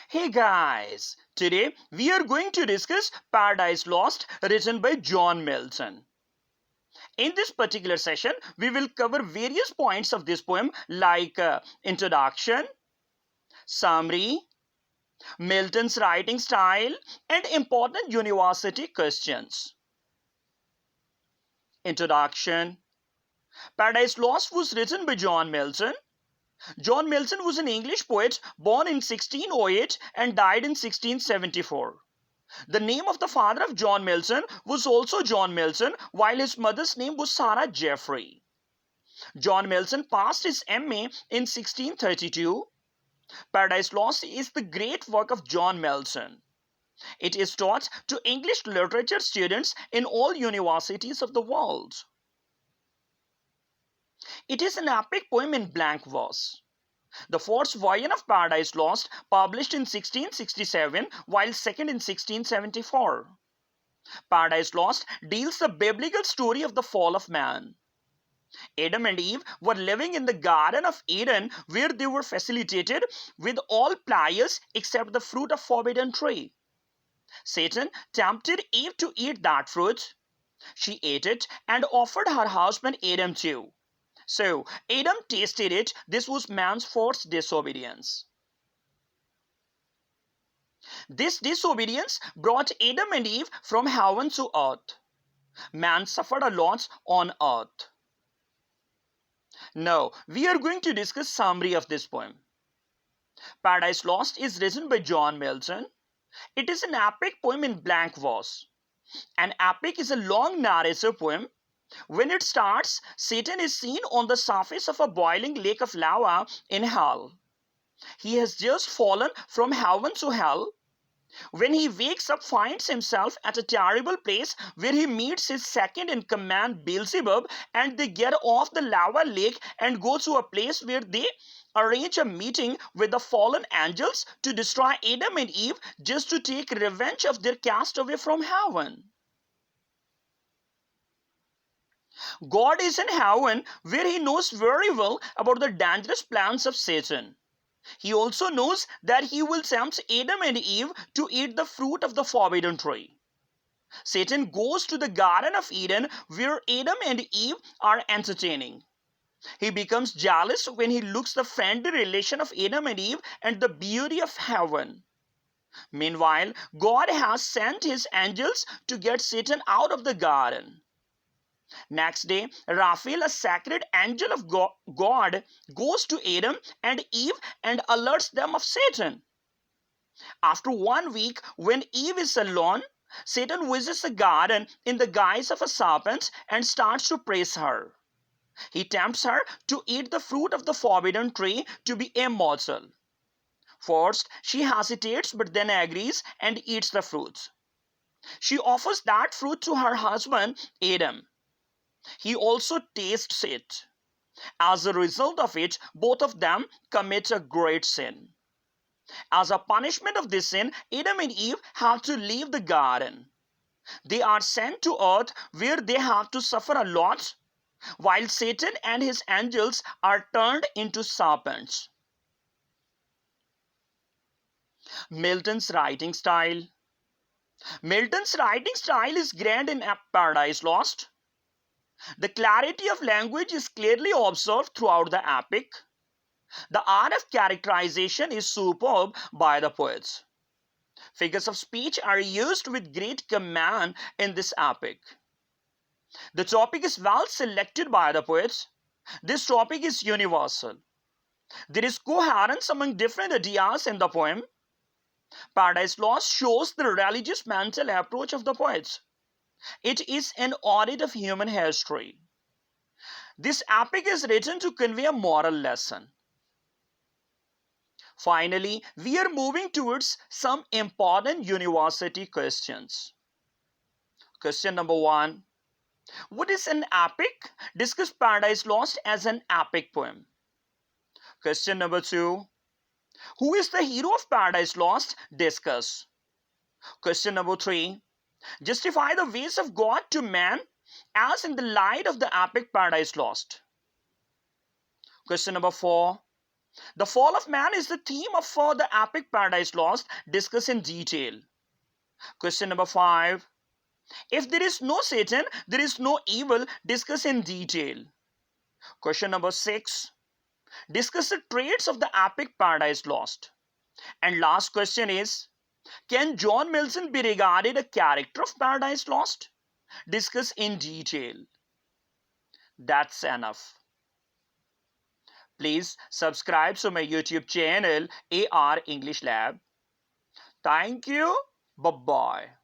Hey guys, today we are going to discuss Paradise Lost written by John Milton. In this particular session, we will cover various points of this poem like introduction, summary, Milton's writing style, and important university questions. Introduction. Paradise Lost was written by John Milton. John Milton was an English poet born in 1608 and died in 1674. The name of the father of John Milton was also John Milton, while his mother's name was Sarah Jeffrey. John Milton passed his MA in 1632. Paradise Lost is the great work of John Milton. It is taught to English literature students in all universities of the world. It is an epic poem in blank verse. The first volume of Paradise Lost published in 1667 while second in 1674. Paradise Lost deals the biblical story of the fall of man. Adam and Eve were living in the Garden of Eden where they were facilitated with all pleasures except the fruit of forbidden tree. Satan tempted Eve to eat that fruit. She ate it and offered her husband Adam too. So Adam tasted it. This was man's first disobedience. This disobedience brought Adam and Eve from heaven to earth. Man suffered a lot on earth. Now, we are going to discuss summary of this poem. Paradise Lost is written by John Milton. It is an epic poem in blank verse. An epic is a long narrative poem. When it starts, Satan is seen on the surface of a boiling lake of lava in hell. He has just fallen from heaven to hell. When he wakes up, finds himself at a terrible place where he meets his second in command, Beelzebub, and they get off the lava lake and go to a place where they arrange a meeting with the fallen angels to destroy Adam and Eve just to take revenge of their castaway from heaven. God is in heaven where he knows very well about the dangerous plans of Satan. He also knows that he will tempt Adam and Eve to eat the fruit of the forbidden tree. Satan goes to the Garden of Eden where Adam and Eve are entertaining. He becomes jealous when he looks the friendly relation of Adam and Eve and the beauty of heaven. Meanwhile, God has sent his angels to get Satan out of the garden. Next day, Raphael, a sacred angel of God, goes to Adam and Eve and alerts them of Satan. After 1 week, when Eve is alone, Satan visits the garden in the guise of a serpent and starts to praise her. He tempts her to eat the fruit of the forbidden tree to be immortal. First, she hesitates but then agrees and eats the fruit. She offers that fruit to her husband, Adam. He also tastes it. As a result of it, both of them commit a great sin. As a punishment of this sin, Adam and Eve have to leave the garden. They are sent to earth where they have to suffer a lot, while Satan and his angels are turned into serpents. Milton's writing style. Milton's writing style is grand in Paradise Lost. The clarity of language is clearly observed throughout the epic. The art of characterization is superb by the poets. Figures of speech are used with great command in this epic. The topic is well selected by the poets. This topic is universal. There is coherence among different ideas in the poem. Paradise Lost shows the religious mental approach of the poets. It is an audit of human history. This epic is written to convey a moral lesson. Finally, we are moving towards some important university questions. Question number 1. What is an epic? Discuss Paradise Lost as an epic poem. Question number 2. Who is the hero of Paradise Lost? Discuss. Question number 3. Justify the ways of God to man as in the light of the epic Paradise Lost. Question number 4. The fall of man is the theme of the epic Paradise Lost. Discuss in detail. Question number 5. If there is no Satan, there is no evil. Discuss in detail. Question number 6. Discuss the traits of the epic Paradise Lost. And last question is, can John Milton be regarded a character of Paradise Lost? Discuss in detail. That's enough. Please subscribe to my YouTube channel AR English Lab. Thank you. Bye-bye.